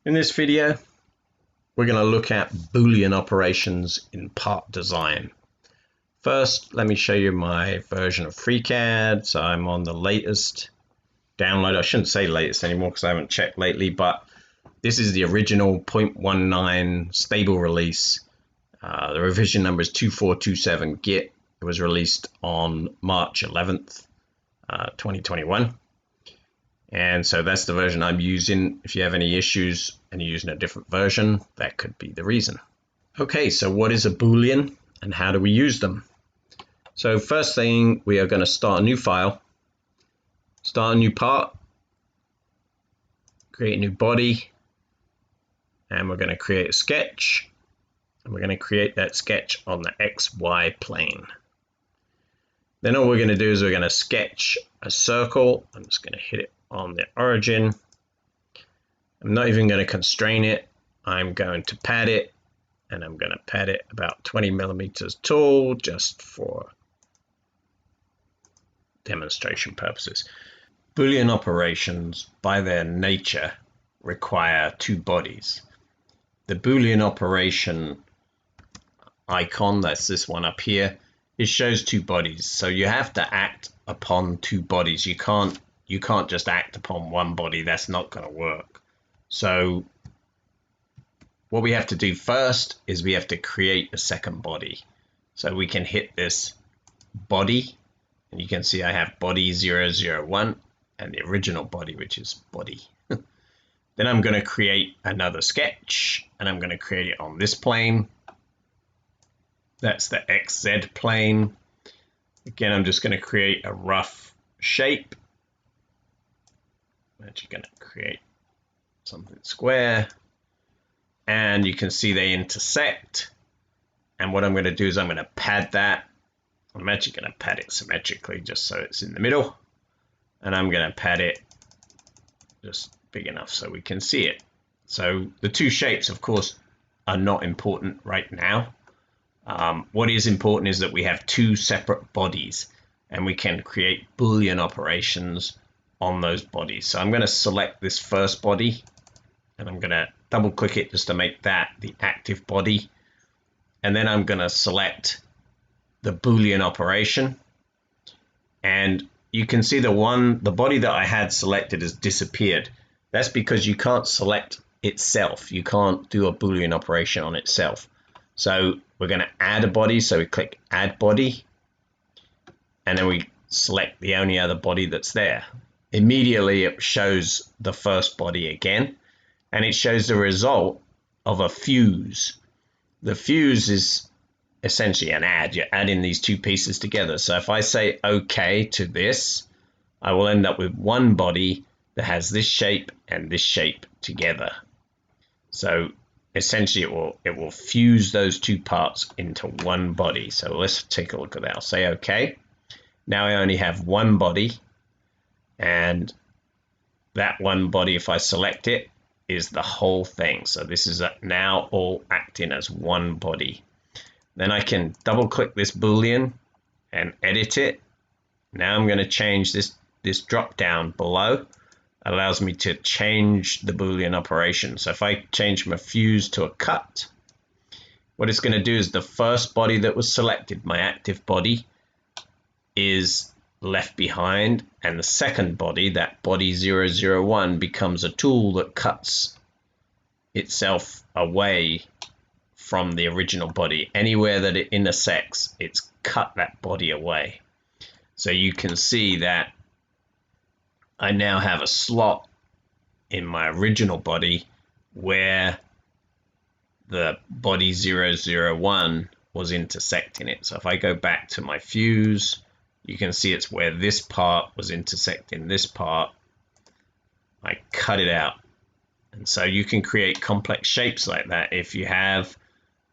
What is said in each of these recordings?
In this video, we're going to look at Boolean operations in part design. First, let me show you my version of FreeCAD. So I'm on the latest download. I shouldn't say latest anymore because I haven't checked lately, but this is the original 0.19 stable release. The revision number is 2427 Git. It was released on March 11th, 2021. And so that's the version I'm using. If you have any issues and you're using a different version, that could be the reason. Okay, so what is a Boolean and how do we use them? So first thing, we are going to start a new file, start a new part, create a new body, and we're going to create a sketch. And we're going to create that sketch on the XY plane. Then all we're going to do is we're going to sketch a circle. I'm just going to hit it on the origin. I'm not even going to constrain it. I'm going to pad it, and I'm going to pad it about 20 millimeters tall just for demonstration purposes. Boolean operations, by their nature, require two bodies. The Boolean operation icon, that's this one up here, it shows two bodies. So you have to act upon two bodies. You can't just act upon one body. That's not going to work. So what we have to do first is we have to create a second body. So we can hit this body, and you can see I have body 001 and the original body, which is body. Then I'm going to create another sketch, and I'm going to create it on this plane. That's the XZ plane. Again, I'm just going to create a rough shape. I'm actually going to create something square, and you can see they intersect. And what I'm going to do is I'm going to pad that. I'm actually going to pad it symmetrically just so it's in the middle, and I'm going to pad it just big enough so we can see it. So the two shapes, of course, are not important right now. What is important is that we have two separate bodies, and we can create Boolean operations on those bodies. So I'm going to select this first body, and I'm going to double click it just to make that the active body. And then I'm going to select the Boolean operation, and you can see the body that I had selected has disappeared. That's because you can't select itself. You can't do a Boolean operation on itself. So we're going to add a body, so we click add body, and then we select the only other body that's there. Immediately it shows the first body again, and it shows the result of a fuse. The fuse is essentially an add. You're adding these two pieces together. So if I say OK to this, I will end up with one body that has this shape and this shape together. So essentially it will fuse those two parts into one body. So let's take a look at that. I'll say OK. Now I only have one body, and that one body, if I select it, is the whole thing. So this is now all acting as one body. Then I can double click this Boolean and edit it. Now I'm going to change this drop down below. Allows me to change the Boolean operation. So if I change my fuse to a cut, what it's going to do is the first body that was selected, my active body, is left behind, and the second body, that body 001, becomes a tool that cuts itself away from the original body. Anywhere that it intersects, it's cut that body away. So you can see that I now have a slot in my original body where the body 001 was intersecting it. So if I go back to my fuse, you can see it's where this part was intersecting this part. I cut it out. And so you can create complex shapes like that if you have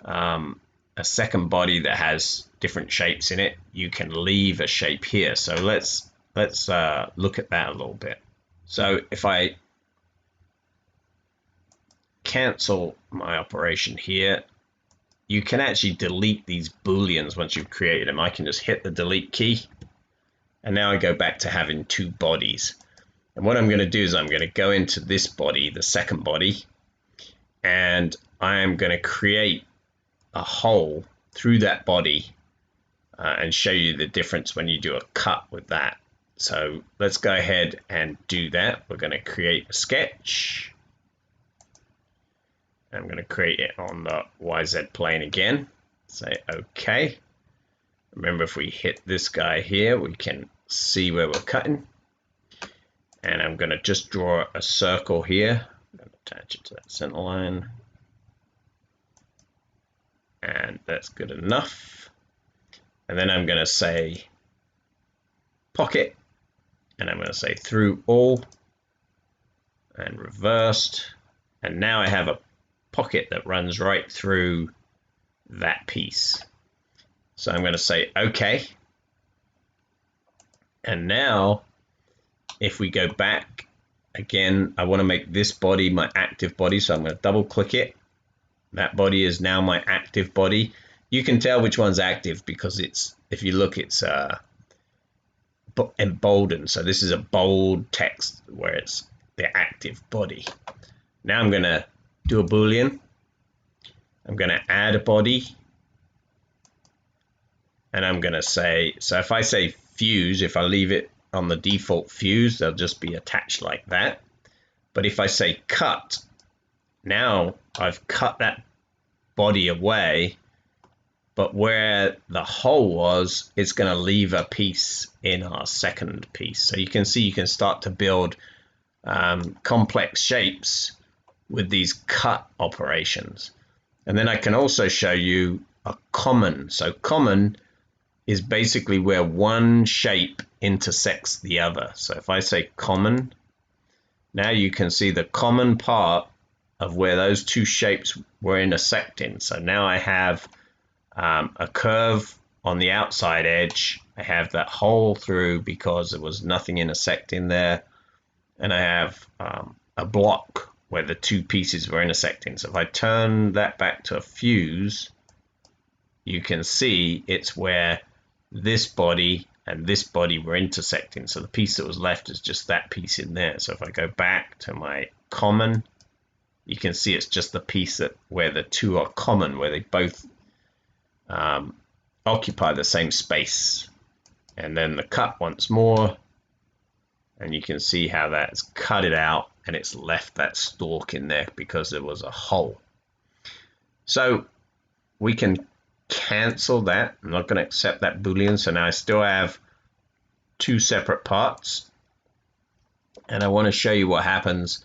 a second body that has different shapes in it. You can leave a shape here. So let's look at that a little bit. So if I cancel my operation here, you can actually delete these Booleans once you've created them. I can just hit the delete key, and now I go back to having two bodies. And what I'm going to do is I'm going to go into this body, the second body, and I am going to create a hole through that body and show you the difference when you do a cut with that. So let's go ahead and do that. We're going to create a sketch. I'm going to create it on the YZ plane again. Say OK. Remember, if we hit this guy here, we can see where we're cutting. And I'm going to just draw a circle here. I'm going to attach it to that center line. And that's good enough. And then I'm going to say pocket. And I'm going to say through all. And reversed. And now I have a pocket that runs right through that piece. So I'm going to say OK. And now, if we go back again, I want to make this body my active body. So I'm going to double click it. That body is now my active body. You can tell which one's active because it's, if you look, it's emboldened. So this is a bold text where it's the active body. Now I'm going to do a Boolean. I'm going to add a body. And I'm going to say, so if I say fuse, if I leave it on the default fuse, they'll just be attached like that. But if I say cut, now I've cut that body away, but where the hole was, it's going to leave a piece in our second piece. So you can see you can start to build complex shapes with these cut operations. And then I can also show you a common. So common is basically where one shape intersects the other. So if I say common, now you can see the common part of where those two shapes were intersecting. So now I have a curve on the outside edge. I have that hole through because there was nothing intersecting there. And I have a block where the two pieces were intersecting. So if I turn that back to a fuse, you can see it's where this body and this body were intersecting. So the piece that was left is just that piece in there. So if I go back to my common, you can see it's just the piece that where the two are common, where they both occupy the same space. And then the cut once more, and you can see how that's cut it out and it's left that stalk in there because there was a hole. So we can cancel that. I'm not going to accept that Boolean. So now I still have two separate parts. And I want to show you what happens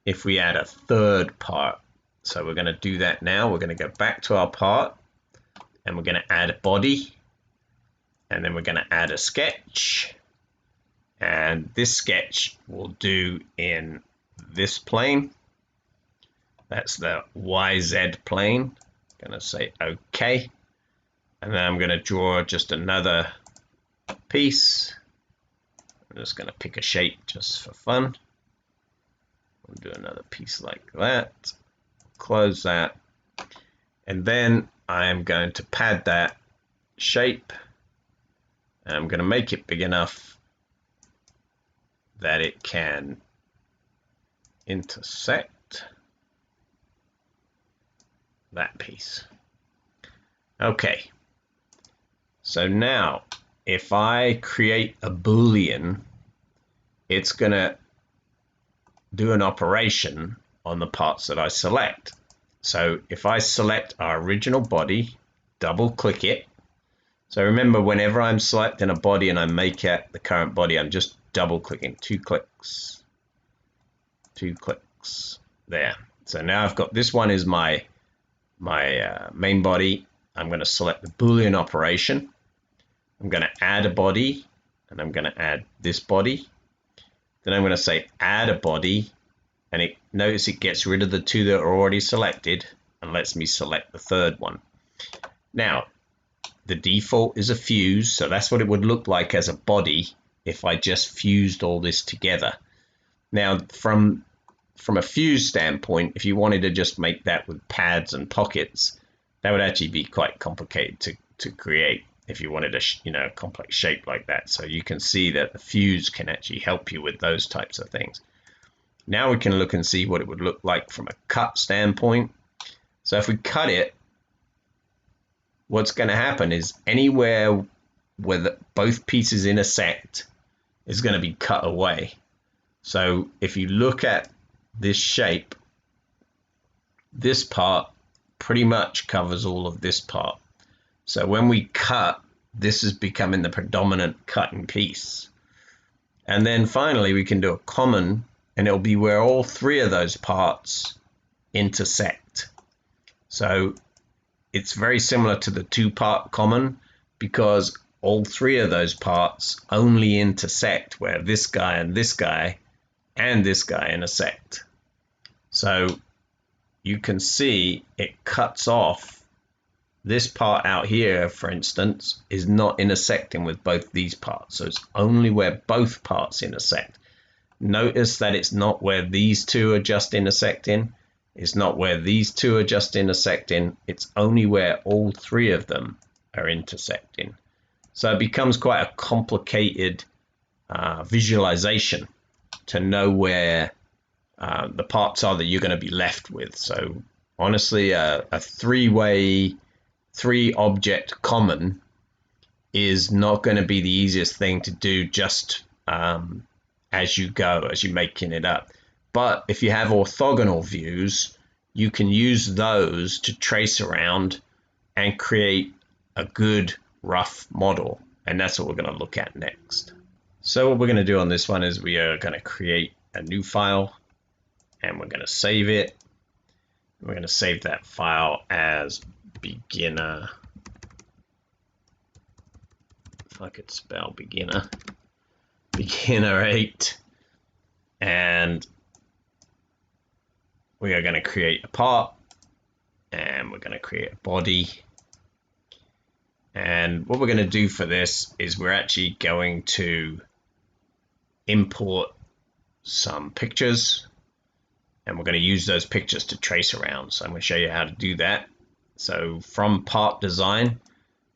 if we add a third part. So we're going to do that now. We're going to go back to our part and we're going to add a body. And then we're going to add a sketch. And this sketch will do in this plane. That's the YZ plane. I'm going to say OK. And then I'm going to draw just another piece. I'm just going to pick a shape just for fun. We'll do another piece like that. Close that. And then I am going to pad that shape. And I'm going to make it big enough that it can intersect that piece. Okay. So now, if I create a Boolean, it's going to do an operation on the parts that I select. So if I select our original body, double click it. So remember, whenever I'm selecting a body and I make it the current body, I'm just double clicking, 2 clicks, 2 clicks there. So now I've got this one is my main body. I'm going to select the Boolean operation. I'm going to add a body, and I'm going to add this body. Then I'm going to say add a body, and notice it gets rid of the two that are already selected and lets me select the third one. Now, the default is a fuse, so that's what it would look like as a body if I just fused all this together. Now, from a fuse standpoint, if you wanted to just make that with pads and pockets, that would actually be quite complicated to create if you wanted a complex shape like that. So you can see that the fuse can actually help you with those types of things. Now we can look and see what it would look like from a cut standpoint. So if we cut it, what's going to happen is anywhere where both pieces intersect is going to be cut away. So if you look at this shape, this part pretty much covers all of this part. So when we cut, this is becoming the predominant cutting piece. And then finally we can do a common, and it'll be where all three of those parts intersect. So it's very similar to the two-part common, because all three of those parts only intersect where this guy and this guy and this guy intersect. So you can see it cuts off this part out here, for instance, is not intersecting with both these parts. So it's only where both parts intersect. Notice that it's not where these two are just intersecting. It's not where these two are just intersecting. It's only where all three of them are intersecting. So it becomes quite a complicated visualization to know where the parts are that you're going to be left with. So honestly, a three object common is not going to be the easiest thing to do just as you go, as you're making it up. But if you have orthogonal views, you can use those to trace around and create a good rough model. And that's what we're going to look at next. So what we're going to do on this one is we are going to create a new file, and we're going to save it. We're going to save that file as beginner. If I could spell beginner. Beginner 8. And we are going to create a part, and we're going to create a body. And what we're going to do for this is we're actually going to import some pictures, and we're going to use those pictures to trace around. So I'm going to show you how to do that. So from part design,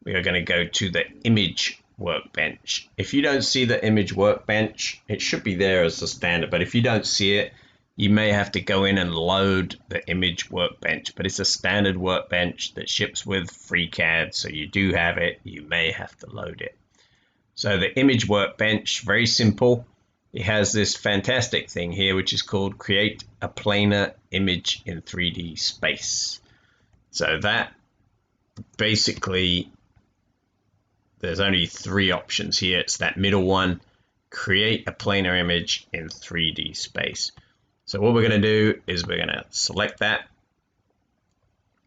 we are going to go to the image workbench. If you don't see the image workbench, it should be there as the standard, but if you don't see it, you may have to go in and load the image workbench, but it's a standard workbench that ships with FreeCAD, so you do have it. You may have to load it. So the image workbench, very simple. It has this fantastic thing here, which is called create a planar image in 3D space. So that basically, there's only three options here. It's that middle one, create a planar image in 3D space. So what we're going to do is we're going to select that,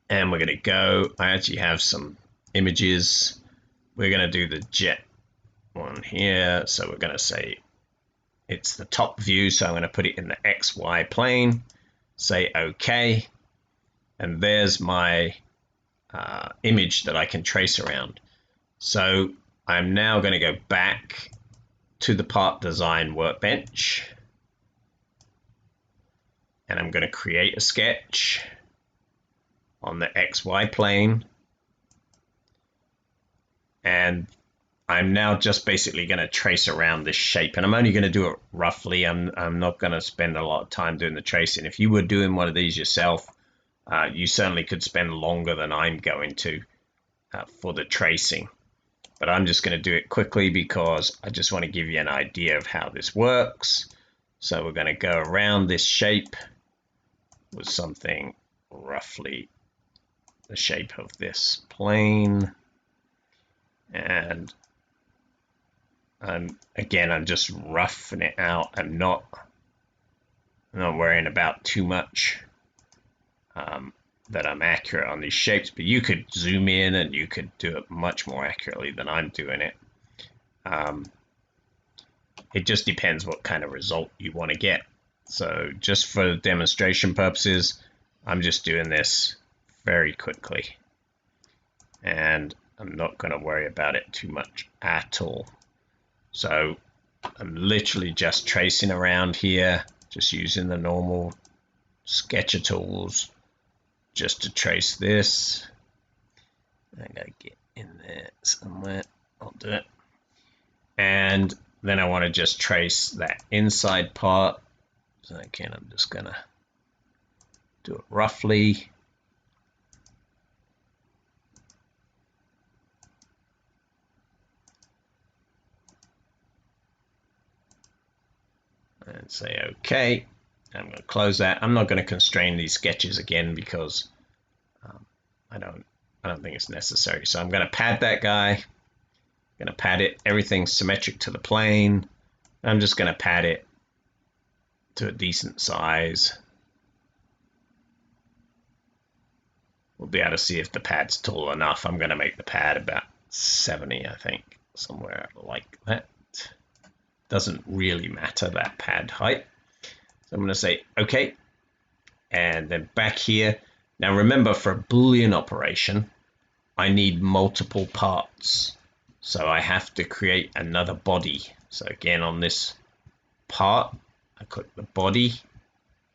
and we're going to go. I actually have some images. We're going to do the jet one here. So we're going to say it's the top view. So I'm going to put it in the XY plane, say OK. And there's my image that I can trace around. So I'm now going to go back to the part design workbench, and I'm going to create a sketch on the XY plane. And I'm now just basically going to trace around this shape, and I'm only going to do it roughly. I'm not going to spend a lot of time doing the tracing. If you were doing one of these yourself, you certainly could spend longer than I'm going to for the tracing. But I'm just going to do it quickly because I just want to give you an idea of how this works. So we're going to go around this shape with something roughly the shape of this plane. And again, I'm just roughing it out. I'm not worrying about too much that I'm accurate on these shapes, but you could zoom in and you could do it much more accurately than I'm doing it. It just depends what kind of result you want to get. So just for demonstration purposes, I'm just doing this very quickly, and I'm not going to worry about it too much at all. So I'm literally just tracing around here, just using the normal sketcher tools just to trace this. I gotta get in there somewhere. I'll do it. And then I want to just trace that inside part. So again, I'm just gonna do it roughly. And say okay. I'm going to close that. I'm not going to constrain these sketches again because I don't think it's necessary. So I'm going to pad that guy. I'm going to pad it. Everything's symmetric to the plane. I'm just going to pad it to a decent size. We'll be able to see if the pad's tall enough. I'm going to make the pad about 70, I think, somewhere like that. Doesn't really matter, that pad height. So I'm going to say okay, and then back here. Now remember, for a Boolean operation, I need multiple parts. So I have to create another body. So again, on this part, I click the body,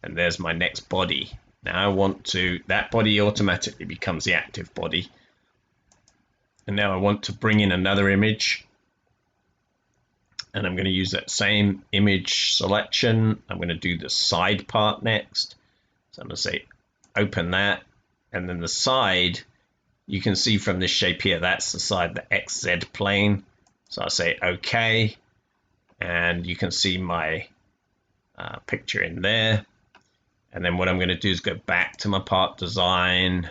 and there's my next body. Now I want to, that body automatically becomes the active body. And now I want to bring in another image. And I'm going to use that same image selection. I'm going to do the side part next. So I'm going to say open that. And then the side, you can see from this shape here, that's the side, the XZ plane. So I'll say okay. And you can see my picture in there. And then what I'm going to do is go back to my part design.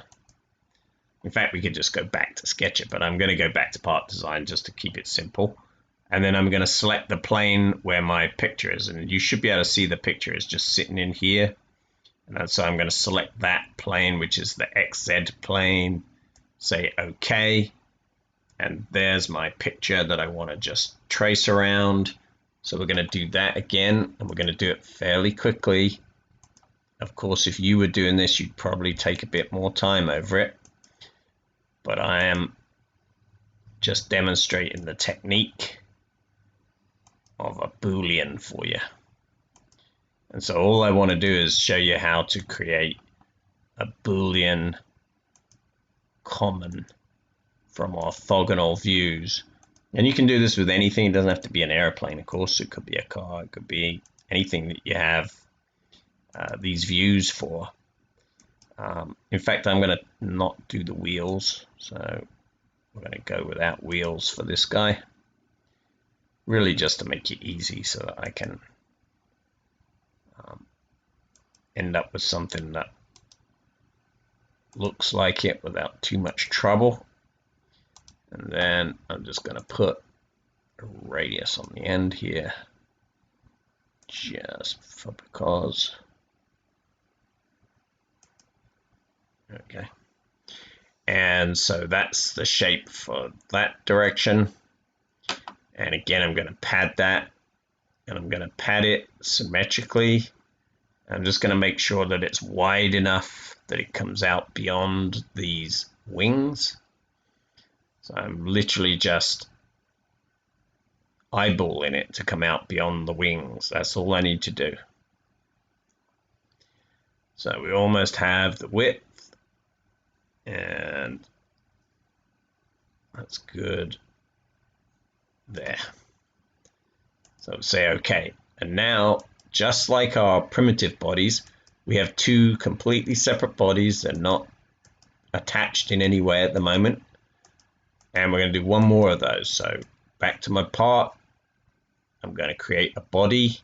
In fact, we could just go back to Sketch-It, but I'm going to go back to part design just to keep it simple. And then I'm going to select the plane where my picture is. And you should be able to see the picture is just sitting in here. And so I'm going to select that plane, which is the XZ plane. Say OK. And there's my picture that I want to just trace around. So we're going to do that again. And we're going to do it fairly quickly. Of course, if you were doing this, you'd probably take a bit more time over it. But I am just demonstrating the technique of a Boolean for you. And so all I want to do is show you how to create a Boolean common from orthogonal views. And you can do this with anything. It doesn't have to be an airplane, of course. It could be a car. It could be anything that you have these views for. In fact, I'm going to not do the wheels. So we're going to go without wheels for this guy. Really just to make it easy so that I can end up with something that looks like it without too much trouble. And then I'm just going to put a radius on the end here, just for because. Okay. And so that's the shape for that direction. And again, I'm going to pad that, and I'm going to pad it symmetrically. I'm just going to make sure that it's wide enough that it comes out beyond these wings. So I'm literally just eyeballing it to come out beyond the wings. That's all I need to do. So we almost have the width, and that's good there. So say okay. And now, just like our primitive bodies, we have two completely separate bodies. They're not attached in any way at the moment. And we're going to do one more of those. So back to my part, I'm going to create a body,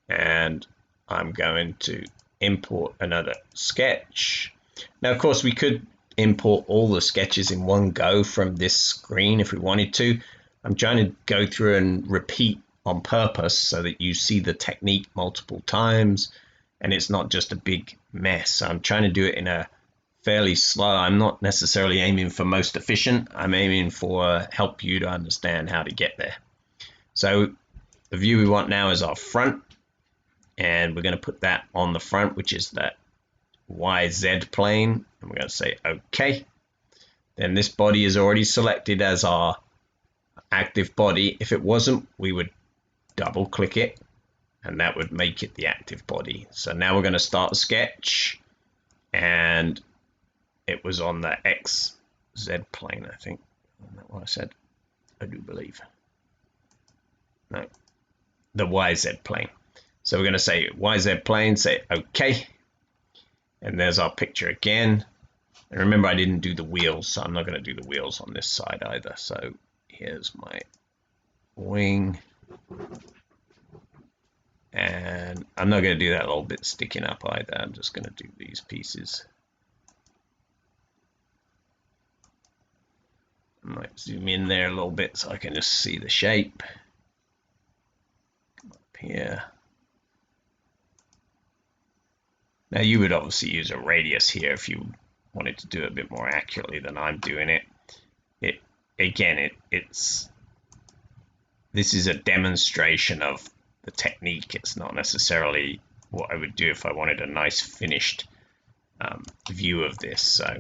and I'm going to import another sketch. Now, of course, we could import all the sketches in one go from this screen if we wanted to. I'm trying to go through and repeat on purpose so that you see the technique multiple times and it's not just a big mess. I'm trying to do it in a fairly slow. I'm not necessarily aiming for most efficient. I'm aiming for help you to understand how to get there. So the view we want now is our front, and we're going to put that on the front, which is that YZ plane, and we're going to say okay. Then this body is already selected as our active body. If it wasn't, we would double click it, and that would make it the active body. So now we're going to start a sketch, and it was on the XZ plane, I think. Isn't that what I said? I do believe. No, the YZ plane. So we're going to say YZ plane, say OK. And there's our picture again. And remember, I didn't do the wheels, so I'm not going to do the wheels on this side either. So here's my wing. And I'm not going to do that little bit sticking up either. I'm just going to do these pieces. I might zoom in there a little bit so I can just see the shape. Come up here. Now you would obviously use a radius here if you wanted to do it a bit more accurately than I'm doing it. This is a demonstration of the technique. It's not necessarily what I would do if I wanted a nice finished view of this. So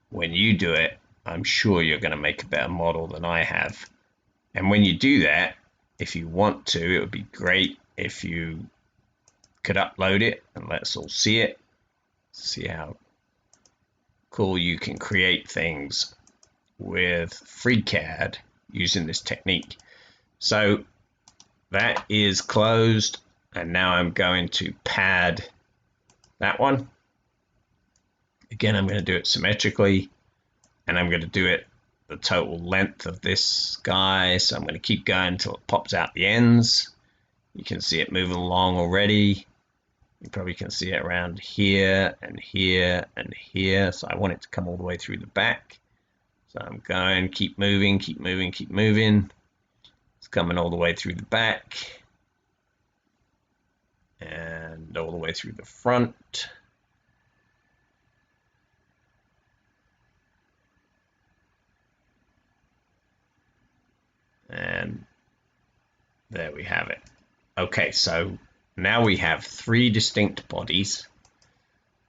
when you do it, I'm sure you're going to make a better model than I have. And when you do that, if you want to, it would be great if you could upload it and let's all see it. See how cool you can create things with FreeCAD using this technique. So that is closed, and now I'm going to pad that one. Again, I'm going to do it symmetrically, and I'm going to do it the total length of this guy. So I'm going to keep going until it pops out the ends. You can see it moving along already. You probably can see it around here and here and here. So I want it to come all the way through the back. So I'm going, keep moving, keep moving, keep moving. It's coming all the way through the back and all the way through the front. And there we have it. Okay, so now we have three distinct bodies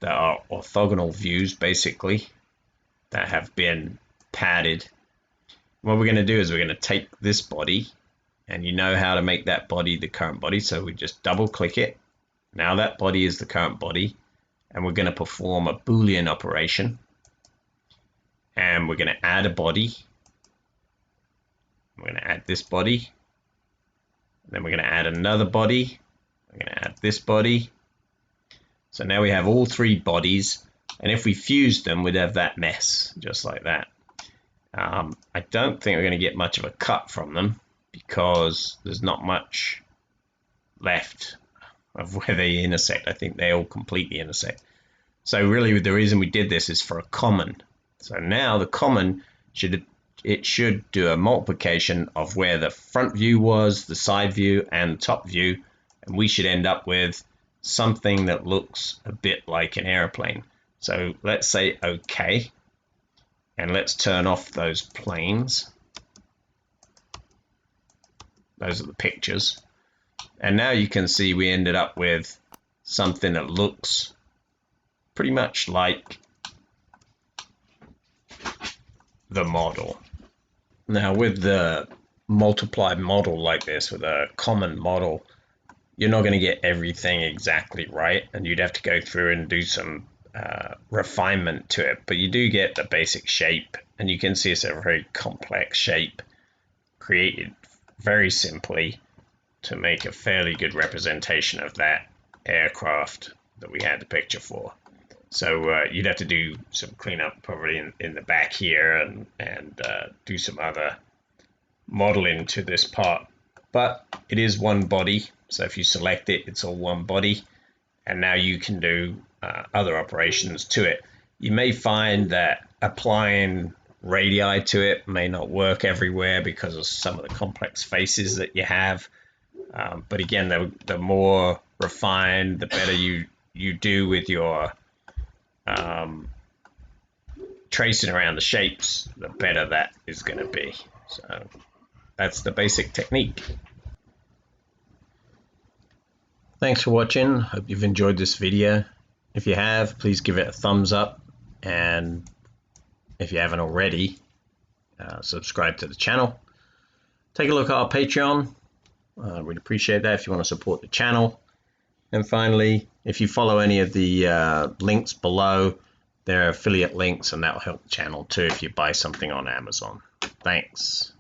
that are orthogonal views, basically, that have been padded. What we're going to do is we're going to take this body, and you know how to make that body the current body, so we just double click it. Now that body is the current body, and we're going to perform a Boolean operation, and we're going to add a body. We're going to add this body, and then we're going to add another body. We're going to add this body. So now we have all three bodies, and if we fuse them, we'd have that mess, just like that. I don't think we're going to get much of a cut from them because there's not much left of where they intersect. I think they all completely intersect. So really the reason we did this is for a common. So now the common should do a multiplication of where the front view was, the side view, and the top view, and we should end up with something that looks a bit like an airplane. So let's say OK, and let's turn off those planes. Those are the pictures. And now you can see we ended up with something that looks pretty much like the model. Now with the multiplied model like this, with a common model, you're not going to get everything exactly right, and you'd have to go through and do some refinement to it, but you do get the basic shape, and you can see it's a very complex shape created very simply to make a fairly good representation of that aircraft that we had the picture for. So you'd have to do some cleanup probably in the back here and do some other modeling to this part. But it is one body, so if you select it, it's all one body, and now you can do other operations to it. You may find that applying radii to it may not work everywhere because of some of the complex faces that you have. But again, the more refined, the better you do with your tracing around the shapes, the better that is going to be. So that's the basic technique. Thanks for watching. Hope you've enjoyed this video. If you have, please give it a thumbs up, and if you haven't already, subscribe to the channel. Take a look at our Patreon. We'd appreciate that if you want to support the channel. And finally, if you follow any of the links below, there are affiliate links, and that will help the channel too if you buy something on Amazon. Thanks.